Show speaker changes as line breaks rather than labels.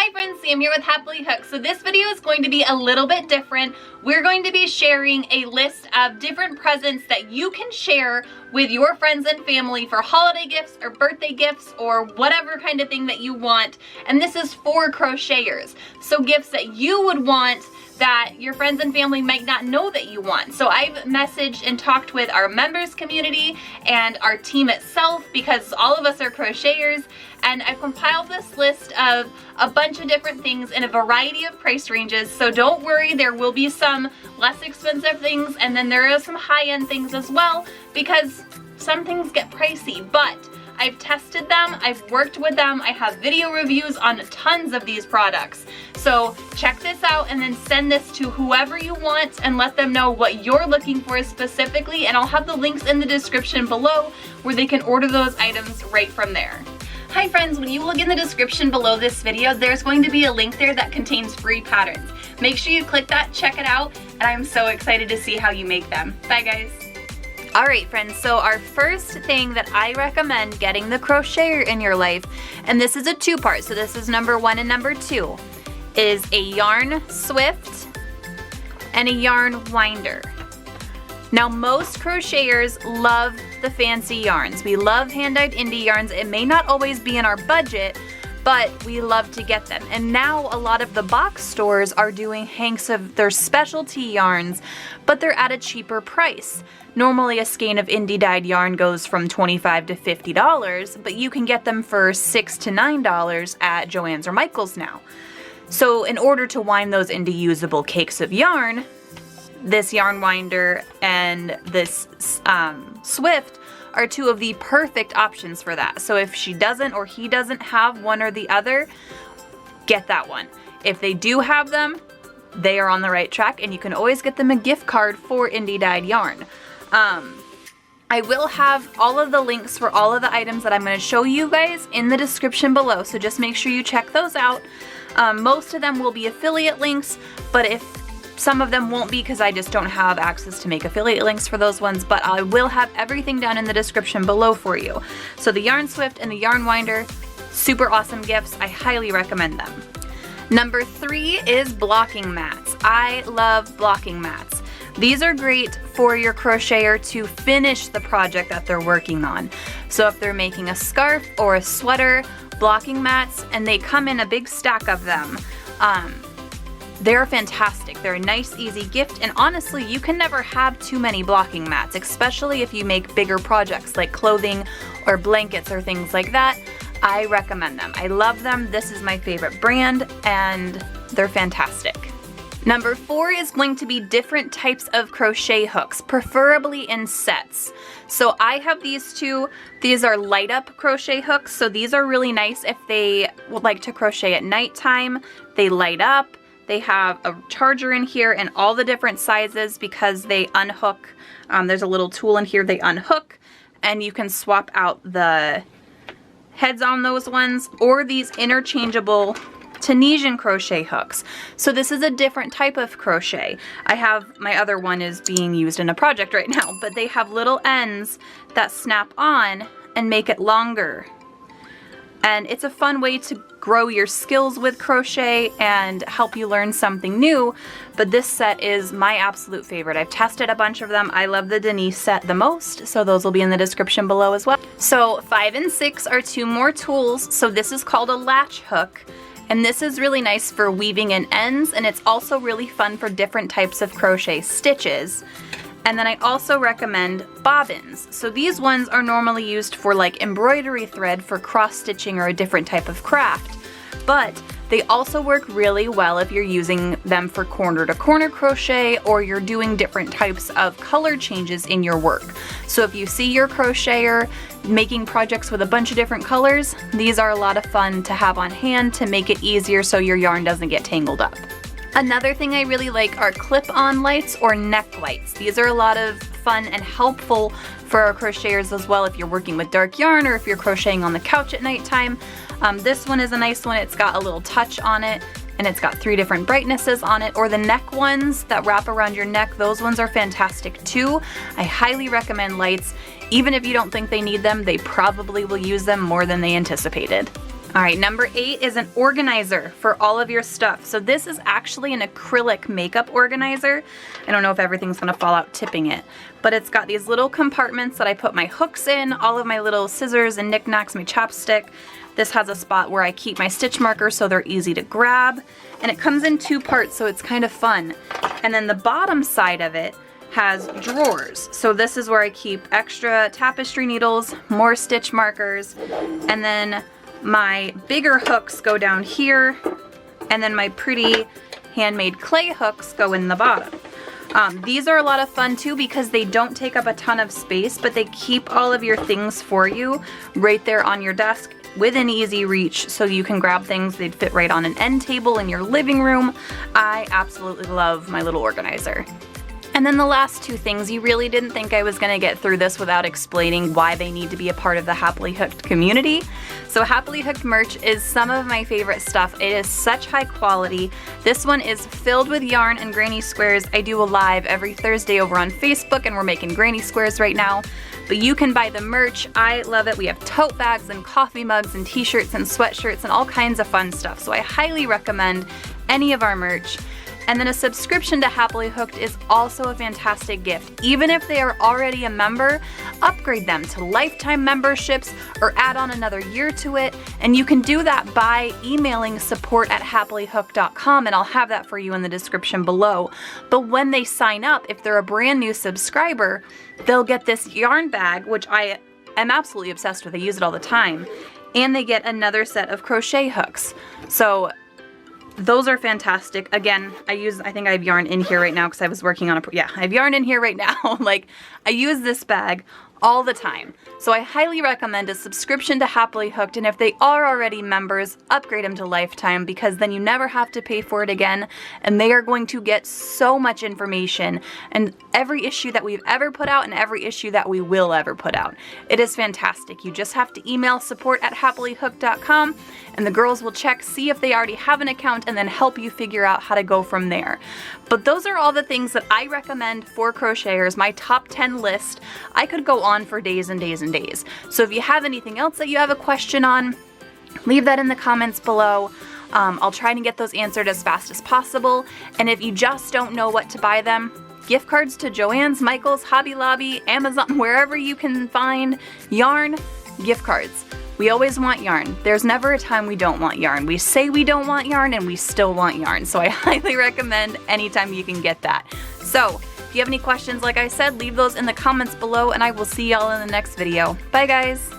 Hi friends, Sam here with Happily Hooked. So this video is going to be a little bit different. We're going to be sharing a list of different presents that you can share with your friends and family for holiday gifts or birthday gifts or whatever kind of thing that you want. And this is for crocheters. So gifts that you would want that your friends and family might not know that you want. So I've messaged and talked with our members community and our team itself because all of us are crocheters, and I've compiled this list of a bunch of different things in a variety of price ranges. So don't worry, there will be some less expensive things and then there are some high-end things as well because some things get pricey, but I've tested them, I've worked with them, I have video reviews on tons of these products. So check this out and then send this to whoever you want and let them know what you're looking for specifically, and I'll have the links in the description below where they can order those items right from there. Hi friends, when you look in the description below this video, there's going to be a link there that contains free patterns. Make sure you click that, check it out, and I'm so excited to see how you make them. Bye guys. Alright friends, so our first thing that I recommend getting the crocheter in your life, and this is a two-part, so this is number 1 and number 2, is a yarn swift and a yarn winder. Now most crocheters love the fancy yarns. We love hand-dyed indie yarns. It may not always be in our budget, but we love to get them. And now a lot of the box stores are doing hanks of their specialty yarns, but they're at a cheaper price. Normally a skein of indie dyed yarn goes from $25 to $50, but you can get them for $6 to $9 at Joann's or Michael's now. So in order to wind those into usable cakes of yarn, this yarn winder and this Swift are two of the perfect options for that. So if she doesn't or he doesn't have one or the other, get that one. If they do have them, they are on the right track, and you can always get them a gift card for indie dyed yarn. I will have all of the links for all of the items that I'm going to show you guys in the description below, so just make sure you check those out. Most of them will be affiliate links, but if some of them won't be because I just don't have access to make affiliate links for those ones, but I will have everything down in the description below for you. So the Yarn Swift and the Yarn Winder, super awesome gifts. I highly recommend them. Number 3 is blocking mats. I love blocking mats. These are great for your crocheter to finish the project that they're working on. So if they're making a scarf or a sweater, blocking mats, and they come in a big stack of them, they're fantastic. They're a nice, easy gift, and honestly, you can never have too many blocking mats, especially if you make bigger projects like clothing or blankets or things like that. I recommend them. I love them. This is my favorite brand, and they're fantastic. Number 4 is going to be different types of crochet hooks, preferably in sets. So I have these two. These are light up crochet hooks, so these are really nice if they would like to crochet at nighttime. They light up. They have a charger in here and all the different sizes because they unhook. There's a little tool in here they unhook, and you can swap out the heads on those ones, or these interchangeable Tunisian crochet hooks. So this is a different type of crochet. I have, my other one is being used in a project right now, but they have little ends that snap on and make it longer. And it's a fun way to grow your skills with crochet and help you learn something new, but this set is my absolute favorite. I've tested a bunch of them. I love the Denise set the most, so those will be in the description below as well. So 5 and 6 are 2 more tools. So this is called a latch hook, and this is really nice for weaving in ends, and it's also really fun for different types of crochet stitches. And then I also recommend bobbins. So these ones are normally used for like embroidery thread for cross stitching or a different type of craft, but they also work really well if you're using them for corner to corner crochet, or you're doing different types of color changes in your work. So if you see your crocheter making projects with a bunch of different colors, these are a lot of fun to have on hand to make it easier so your yarn doesn't get tangled up. Another thing I really like are clip-on lights or neck lights. These are a lot of fun and helpful for our crocheters as well if you're working with dark yarn or if you're crocheting on the couch at nighttime. This one is a nice one. It's got a little touch on it, and it's got 3 different brightnesses on it. Or the neck ones that wrap around your neck, those ones are fantastic too. I highly recommend lights. Even if you don't think they need them, they probably will use them more than they anticipated. All right, number 8 is an organizer for all of your stuff. So this is actually an acrylic makeup organizer. I don't know if everything's gonna fall out tipping it, but it's got these little compartments that I put my hooks in, all of my little scissors and knickknacks, my chopstick. This has a spot where I keep my stitch markers so they're easy to grab. And it comes in 2 parts, so it's kind of fun. And then the bottom side of it has drawers. So this is where I keep extra tapestry needles, more stitch markers, and then my bigger hooks go down here, and then my pretty handmade clay hooks go in the bottom. These are a lot of fun too because they don't take up a ton of space, but they keep all of your things for you right there on your desk within easy reach, so you can grab things. They'd fit right on an end table in your living room. I absolutely love my little organizer. And then the last 2 things, you really didn't think I was gonna get through this without explaining why they need to be a part of the Happily Hooked community. So Happily Hooked merch is some of my favorite stuff. It is such high quality. This one is filled with yarn and granny squares. I do a live every Thursday over on Facebook, and we're making granny squares right now. But you can buy the merch. I love it. We have tote bags and coffee mugs and t-shirts and sweatshirts and all kinds of fun stuff. So I highly recommend any of our merch. And then a subscription to Happily Hooked is also a fantastic gift. Even if they are already a member, upgrade them to lifetime memberships or add on another year to it. And you can do that by emailing support@happilyhooked.com, and I'll have that for you in the description below. But when they sign up, if they're a brand new subscriber, they'll get this yarn bag, which I am absolutely obsessed with. I use it all the time. And they get another set of crochet hooks. Those are fantastic. Again, I think I have yarn in here right now because I was working on I have yarn in here right now. Like, I use this bag all the time. So I highly recommend a subscription to Happily Hooked, and if they are already members, upgrade them to lifetime, because then you never have to pay for it again, and they are going to get so much information and every issue that we've ever put out and every issue that we will ever put out. It is fantastic. You just have to email support@happilyhooked.com, and the girls will check, see if they already have an account, and then help you figure out how to go from there. But those are all the things that I recommend for crocheters, my top 10 list. I could go on for days and days and days. So if you have anything else that you have a question on, leave that in the comments below. I'll try to get those answered as fast as possible. And if you just don't know what to buy them, gift cards to Joann's, Michael's, Hobby Lobby, Amazon, wherever you can find yarn, gift cards. We always want yarn. There's never a time we don't want yarn. We say we don't want yarn and we still want yarn. So I highly recommend anytime you can get that. So if you have any questions, like I said, leave those in the comments below, and I will see y'all in the next video. Bye guys.